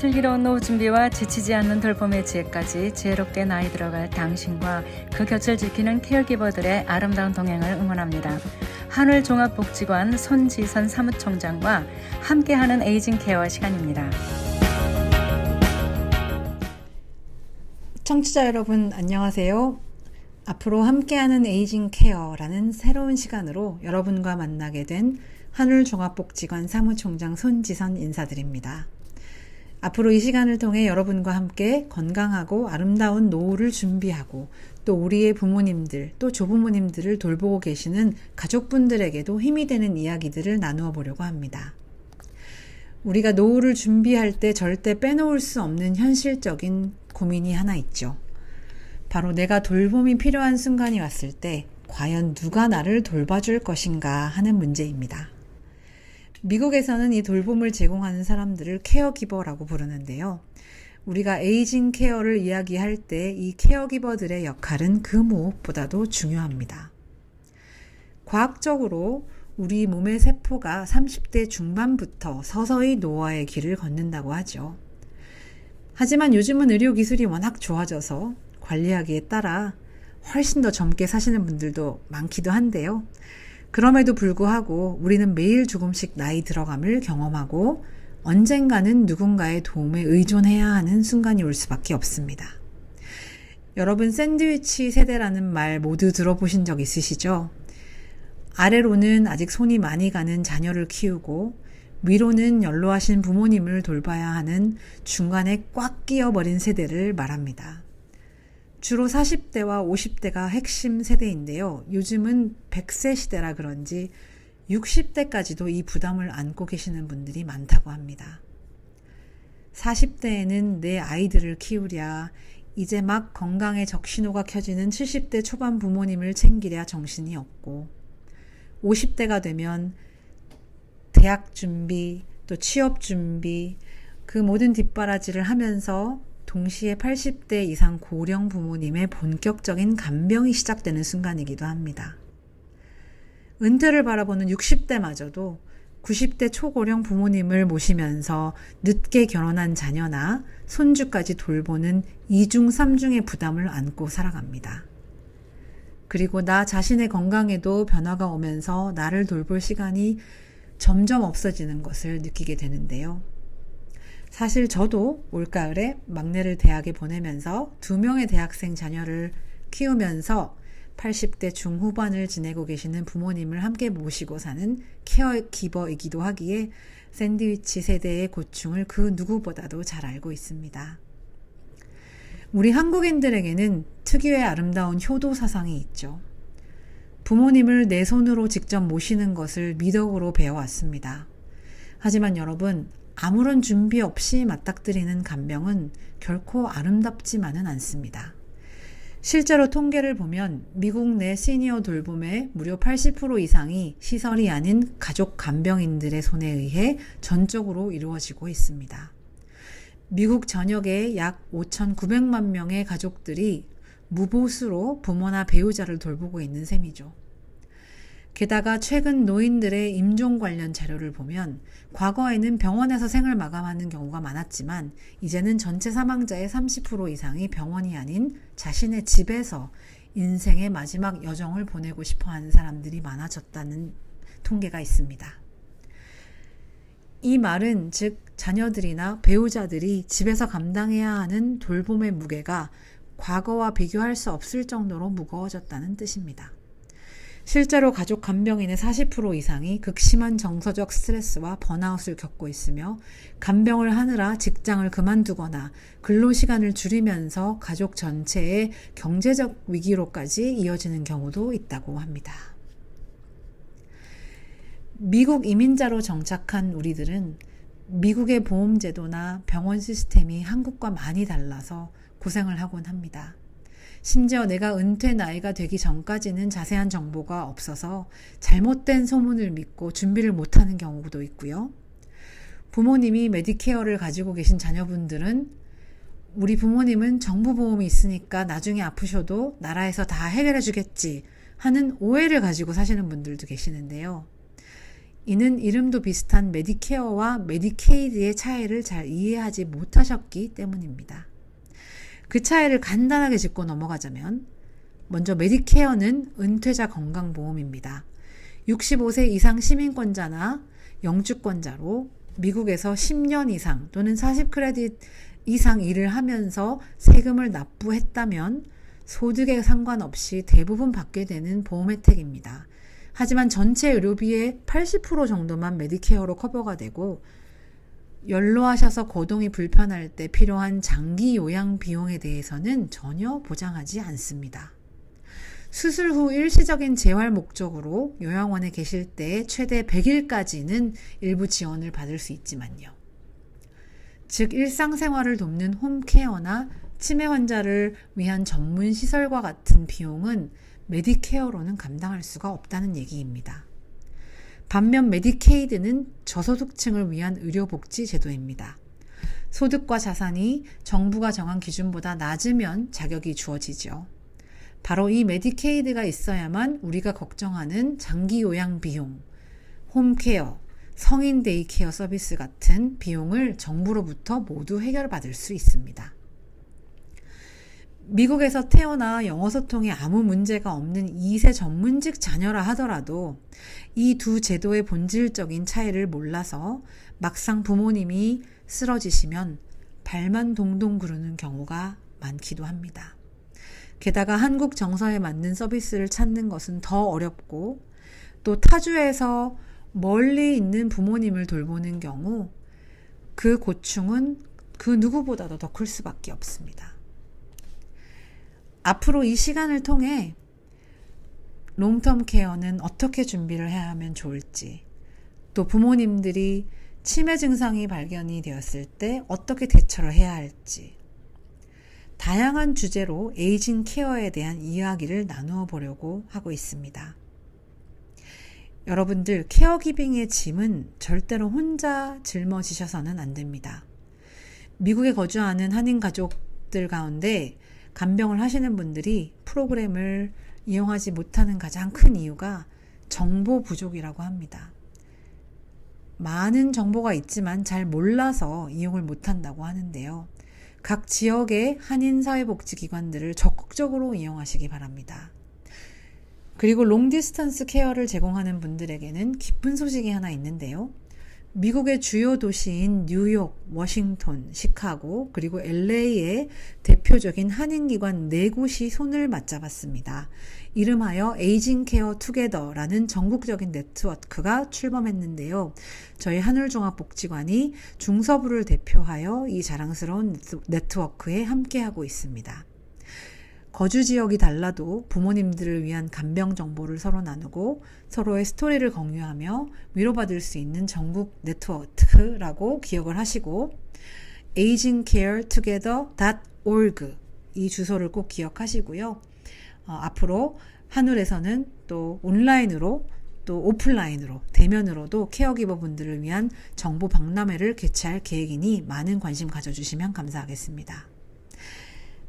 슬기로운 노후 준비와 지치지 않는 돌봄의 지혜까지 지혜롭게 나이 들어갈 당신과 그 곁을 지키는 케어기버들의 아름다운 동행을 응원합니다. 한울종합복지관 손지선 사무총장과 함께하는 에이징 케어 시간입니다. 청취자 여러분 안녕하세요. 앞으로 함께하는 에이징 케어라는 새로운 시간으로 여러분과 만나게 된 한울종합복지관 사무총장 손지선 인사드립니다. 앞으로 이 시간을 통해 여러분과 함께 건강하고 아름다운 노후를 준비하고 또 우리의 부모님들 또 조부모님들을 돌보고 계시는 가족분들에게도 힘이 되는 이야기들을 나누어 보려고 합니다. 우리가 노후를 준비할 때 절대 빼놓을 수 없는 현실적인 고민이 하나 있죠. 바로 내가 돌봄이 필요한 순간이 왔을 때 과연 누가 나를 돌봐줄 것인가 하는 문제입니다. 미국에서는 이 돌봄을 제공하는 사람들을 케어기버라고 부르는데요. 우리가 에이징 케어를 이야기할 때 이 케어기버들의 역할은 그 무엇보다도 중요합니다. 과학적으로 우리 몸의 세포가 30대 중반부터 서서히 노화의 길을 걷는다고 하죠. 하지만 요즘은 의료기술이 워낙 좋아져서 관리하기에 따라 훨씬 더 젊게 사시는 분들도 많기도 한데요. 그럼에도 불구하고 우리는 매일 조금씩 나이 들어감을 경험하고 언젠가는 누군가의 도움에 의존해야 하는 순간이 올 수밖에 없습니다. 여러분 샌드위치 세대라는 말 모두 들어보신 적 있으시죠? 아래로는 아직 손이 많이 가는 자녀를 키우고 위로는 연로하신 부모님을 돌봐야 하는 중간에 꽉 끼어버린 세대를 말합니다. 주로 40대와 50대가 핵심 세대인데요. 요즘은 100세 시대라 그런지 60대까지도 이 부담을 안고 계시는 분들이 많다고 합니다. 40대에는 내 아이들을 키우랴, 이제 막 건강에 적신호가 켜지는 70대 초반 부모님을 챙기랴 정신이 없고 50대가 되면 대학 준비, 또 취업 준비, 그 모든 뒷바라지를 하면서 동시에 80대 이상 고령 부모님의 본격적인 간병이 시작되는 순간이기도 합니다. 은퇴를 바라보는 60대마저도 90대 초고령 부모님을 모시면서 늦게 결혼한 자녀나 손주까지 돌보는 2중 3중의 부담을 안고 살아갑니다. 그리고 나 자신의 건강에도 변화가 오면서 나를 돌볼 시간이 점점 없어지는 것을 느끼게 되는데요. 사실 저도 올가을에 막내를 대학에 보내면서 2명의 대학생 자녀를 키우면서 80대 중후반을 지내고 계시는 부모님을 함께 모시고 사는 케어기버이기도 하기에 샌드위치 세대의 고충을 그 누구보다도 잘 알고 있습니다. 우리 한국인들에게는 특유의 아름다운 효도 사상이 있죠. 부모님을 내 손으로 직접 모시는 것을 미덕으로 배워왔습니다. 하지만 여러분, 아무런 준비 없이 맞닥뜨리는 간병은 결코 아름답지만은 않습니다. 실제로 통계를 보면 미국 내 시니어 돌봄의 무려 80% 이상이 시설이 아닌 가족 간병인들의 손에 의해 전적으로 이루어지고 있습니다. 미국 전역에 약 5,900만 명의 가족들이 무보수로 부모나 배우자를 돌보고 있는 셈이죠. 게다가 최근 노인들의 임종 관련 자료를 보면 과거에는 병원에서 생을 마감하는 경우가 많았지만 이제는 전체 사망자의 30% 이상이 병원이 아닌 자신의 집에서 인생의 마지막 여정을 보내고 싶어하는 사람들이 많아졌다는 통계가 있습니다. 이 말은 즉 자녀들이나 배우자들이 집에서 감당해야 하는 돌봄의 무게가 과거와 비교할 수 없을 정도로 무거워졌다는 뜻입니다. 실제로 가족 간병인의 40% 이상이 극심한 정서적 스트레스와 번아웃을 겪고 있으며 간병을 하느라 직장을 그만두거나 근로시간을 줄이면서 가족 전체의 경제적 위기로까지 이어지는 경우도 있다고 합니다. 미국 이민자로 정착한 우리들은 미국의 보험제도나 병원 시스템이 한국과 많이 달라서 고생을 하곤 합니다. 심지어 내가 은퇴 나이가 되기 전까지는 자세한 정보가 없어서 잘못된 소문을 믿고 준비를 못하는 경우도 있고요. 부모님이 메디케어를 가지고 계신 자녀분들은 우리 부모님은 정부보험이 있으니까 나중에 아프셔도 나라에서 다 해결해 주겠지 하는 오해를 가지고 사시는 분들도 계시는데요. 이는 이름도 비슷한 메디케어와 메디케이드의 차이를 잘 이해하지 못하셨기 때문입니다. 그 차이를 간단하게 짚고 넘어가자면 먼저 메디케어는 은퇴자 건강보험입니다. 65세 이상 시민권자나 영주권자로 미국에서 10년 이상 또는 40크레딧 이상 일을 하면서 세금을 납부했다면 소득에 상관없이 대부분 받게 되는 보험 혜택입니다. 하지만 전체 의료비의 80% 정도만 메디케어로 커버가 되고 연로하셔서 거동이 불편할 때 필요한 장기 요양 비용에 대해서는 전혀 보장하지 않습니다. 수술 후 일시적인 재활 목적으로 요양원에 계실 때 최대 100일까지는 일부 지원을 받을 수 있지만요. 즉 일상생활을 돕는 홈케어나 치매 환자를 위한 전문 시설과 같은 비용은 메디케어로는 감당할 수가 없다는 얘기입니다. 반면 메디케이드는 저소득층을 위한 의료복지 제도입니다. 소득과 자산이 정부가 정한 기준보다 낮으면 자격이 주어지죠. 바로 이 메디케이드가 있어야만 우리가 걱정하는 장기 요양 비용, 홈케어, 성인 데이케어 서비스 같은 비용을 정부로부터 모두 해결받을 수 있습니다. 미국에서 태어나 영어 소통에 아무 문제가 없는 2세 전문직 자녀라 하더라도 이 두 제도의 본질적인 차이를 몰라서 막상 부모님이 쓰러지시면 발만 동동 구르는 경우가 많기도 합니다. 게다가 한국 정서에 맞는 서비스를 찾는 것은 더 어렵고 또 타주에서 멀리 있는 부모님을 돌보는 경우 그 고충은 그 누구보다도 더 클 수밖에 없습니다. 앞으로 이 시간을 통해 롱텀 케어는 어떻게 준비를 해야 하면 좋을지, 또 부모님들이 치매 증상이 발견이 되었을 때 어떻게 대처를 해야 할지, 다양한 주제로 에이징 케어에 대한 이야기를 나누어 보려고 하고 있습니다. 여러분들, 케어기빙의 짐은 절대로 혼자 짊어지셔서는 안 됩니다. 미국에 거주하는 한인 가족들 가운데 간병을 하시는 분들이 프로그램을 이용하지 못하는 가장 큰 이유가 정보 부족이라고 합니다. 많은 정보가 있지만 잘 몰라서 이용을 못한다고 하는데요. 각 지역의 한인사회복지기관들을 적극적으로 이용하시기 바랍니다. 그리고 롱디스턴스 케어를 제공하는 분들에게는 기쁜 소식이 하나 있는데요. 미국의 주요 도시인 뉴욕, 워싱턴, 시카고, 그리고 LA의 대표적인 한인기관 4곳이 손을 맞잡았습니다. 이름하여 에이징 케어 투게더라는 전국적인 네트워크가 출범했는데요. 저희 한울종합복지관이 중서부를 대표하여 이 자랑스러운 네트워크에 함께하고 있습니다. 거주 지역이 달라도 부모님들을 위한 간병 정보를 서로 나누고 서로의 스토리를 공유하며 위로받을 수 있는 전국 네트워크라고 기억을 하시고 agingcaretogether.org 이 주소를 꼭 기억하시고요. 앞으로 한울에서는 또 온라인으로 또 오프라인으로 대면으로도 케어기버 분들을 위한 정보 박람회를 개최할 계획이니 많은 관심 가져주시면 감사하겠습니다.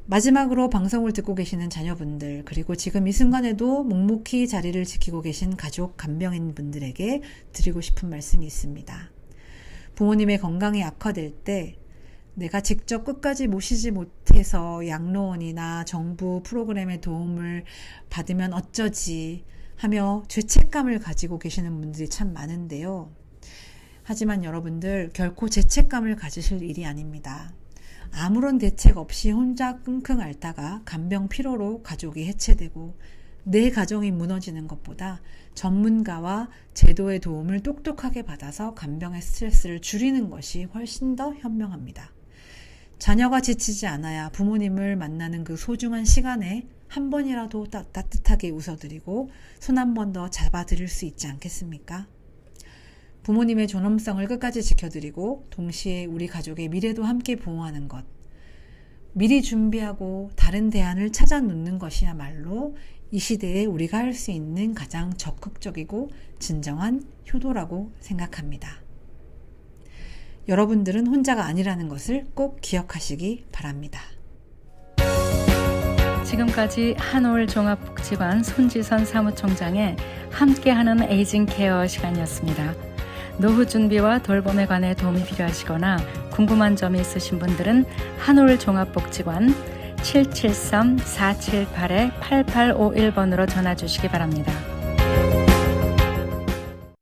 마지막으로 방송을 듣고 계시는 자녀분들, 그리고 지금 이 순간에도 묵묵히 자리를 지키고 계신 가족 간병인 분들에게 드리고 싶은 말씀이 있습니다. 부모님의 건강이 악화될 때 내가 직접 끝까지 모시지 못해서 양로원이나 정부 프로그램의 도움을 받으면 어쩌지 하며 죄책감을 가지고 계시는 분들이 참 많은데요. 하지만 여러분들, 결코 죄책감을 가지실 일이 아닙니다. 아무런 대책 없이 혼자 끙끙 앓다가 간병 피로로 가족이 해체되고 내 가정이 무너지는 것보다 전문가와 제도의 도움을 똑똑하게 받아서 간병의 스트레스를 줄이는 것이 훨씬 더 현명합니다. 자녀가 지치지 않아야 부모님을 만나는 그 소중한 시간에 한 번이라도 따뜻하게 웃어드리고 손 한 번 더 잡아드릴 수 있지 않겠습니까? 부모님의 존엄성을 끝까지 지켜드리고 동시에 우리 가족의 미래도 함께 보호하는 것, 미리 준비하고 다른 대안을 찾아 놓는 것이야말로 이 시대에 우리가 할 수 있는 가장 적극적이고 진정한 효도라고 생각합니다. 여러분들은 혼자가 아니라는 것을 꼭 기억하시기 바랍니다. 지금까지 한올 종합복지관 손지선 사무총장의 함께하는 에이징 케어 시간이었습니다. 노후 준비와 돌봄에 관해 도움이 필요하시거나 궁금한 점이 있으신 분들은 한올 종합복지관 773-478-8851번으로 전화 주시기 바랍니다.